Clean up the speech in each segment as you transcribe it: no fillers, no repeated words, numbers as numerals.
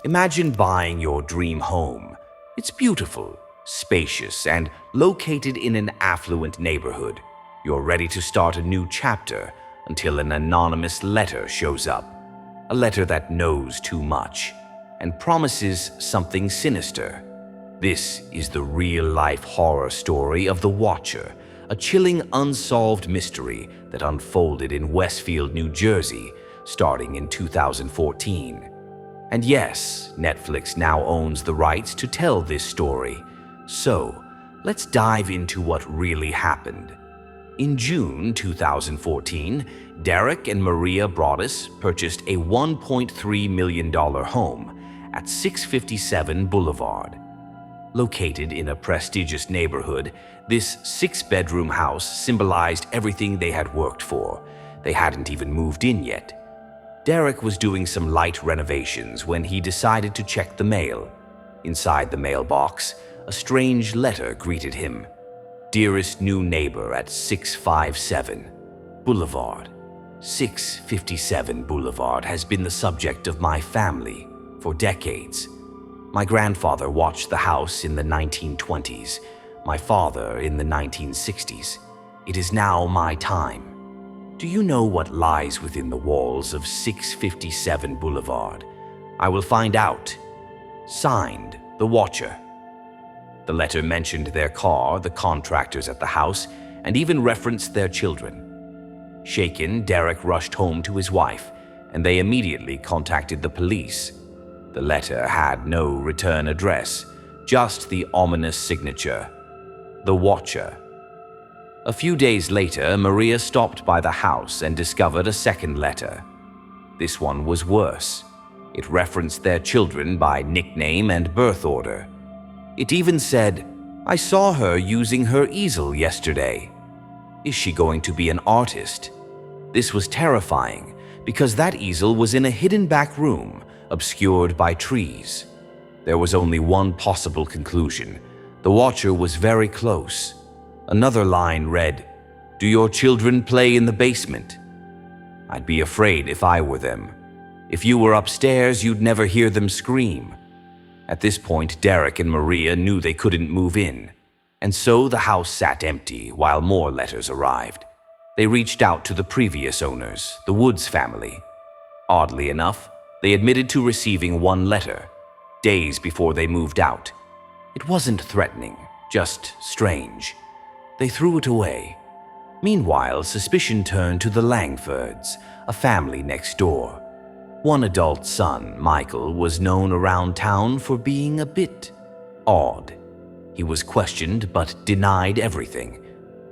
Imagine buying your dream home. It's beautiful, spacious, and located in an affluent neighborhood. You're ready to start a new chapter until an anonymous letter shows up. A letter that knows too much and promises something sinister. This is the real-life horror story of The Watcher, a chilling unsolved mystery that unfolded in Westfield, New Jersey, starting in 2014. And yes, Netflix now owns the rights to tell this story. So, let's dive into what really happened. In June 2014, Derek and Maria Broaddus purchased a $1.3 million home at 657 Boulevard. Located in a prestigious neighborhood, this 6-bedroom house symbolized everything they had worked for. They hadn't even moved in yet. Derek was doing some light renovations when he decided to check the mail. Inside the mailbox, a strange letter greeted him. Dearest new neighbor at 657 Boulevard. 657 Boulevard has been the subject of my family for decades. My grandfather watched the house in the 1920s, my father in the 1960s. It is now my time. Do you know what lies within the walls of 657 Boulevard? I will find out. Signed, The Watcher. The letter mentioned their car, the contractors at the house, and even referenced their children. Shaken, Derek rushed home to his wife, and they immediately contacted the police. The letter had no return address, just the ominous signature, The Watcher. A few days later, Maria stopped by the house and discovered a second letter. This one was worse. It referenced their children by nickname and birth order. It even said, I saw her using her easel yesterday. Is she going to be an artist? This was terrifying because that easel was in a hidden back room, obscured by trees. There was only one possible conclusion. The Watcher was very close. Another line read, Do your children play in the basement? I'd be afraid if I were them. If you were upstairs, you'd never hear them scream. At this point, Derek and Maria knew they couldn't move in, and so the house sat empty while more letters arrived. They reached out to the previous owners, the Woods family. Oddly enough, they admitted to receiving one letter, days before they moved out. It wasn't threatening, just strange. They threw it away. Meanwhile, suspicion turned to the Langfords, a family next door. One adult son, Michael, was known around town for being a bit odd. He was questioned but denied everything.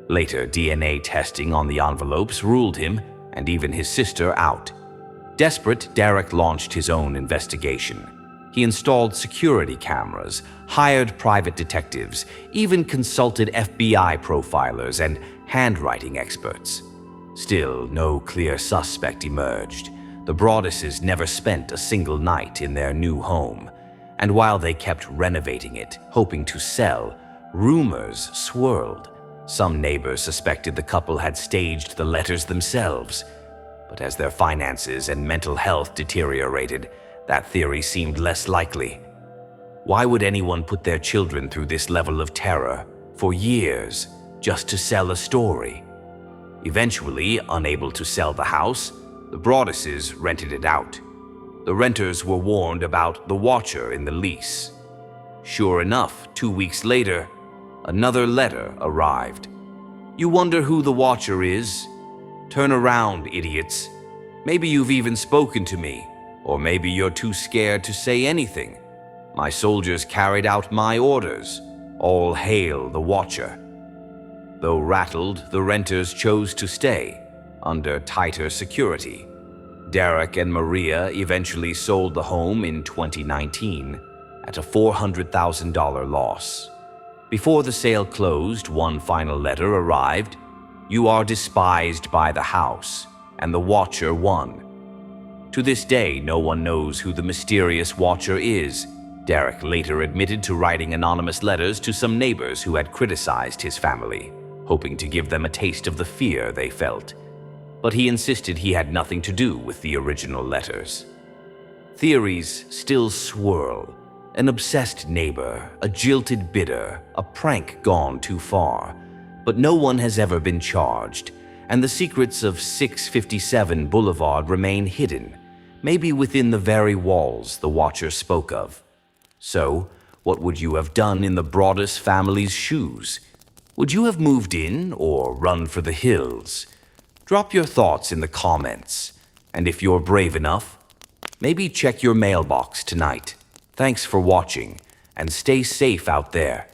Later, DNA testing on the envelopes ruled him and even his sister out. Desperate, Derek launched his own investigation. He installed security cameras, hired private detectives, even consulted FBI profilers and handwriting experts. Still, no clear suspect emerged. The Broadduses never spent a single night in their new home, and while they kept renovating it, hoping to sell, rumors swirled. Some neighbors suspected the couple had staged the letters themselves, but as their finances and mental health deteriorated, that theory seemed less likely. Why would anyone put their children through this level of terror for years just to sell a story? Eventually, unable to sell the house, the Broadduses rented it out. The renters were warned about the Watcher in the lease. Sure enough, 2 weeks later, another letter arrived. You wonder who the Watcher is? Turn around, idiots. Maybe you've even spoken to me, or maybe you're too scared to say anything. My soldiers carried out my orders. All hail the Watcher. Though rattled, the renters chose to stay, under tighter security. Derek and Maria eventually sold the home in 2019 at a $400,000 loss. Before the sale closed, one final letter arrived. You are despised by the house, and the Watcher won. To this day, no one knows who the mysterious Watcher is. Derek later admitted to writing anonymous letters to some neighbors who had criticized his family, hoping to give them a taste of the fear they felt. But he insisted he had nothing to do with the original letters. Theories still swirl. An obsessed neighbor, a jilted bidder, a prank gone too far. But no one has ever been charged, and the secrets of 657 Boulevard remain hidden, maybe within the very walls the Watcher spoke of. So, what would you have done in the Broaddus family's shoes? Would you have moved in or run for the hills? Drop your thoughts in the comments, and if you're brave enough, maybe check your mailbox tonight. Thanks for watching, and stay safe out there.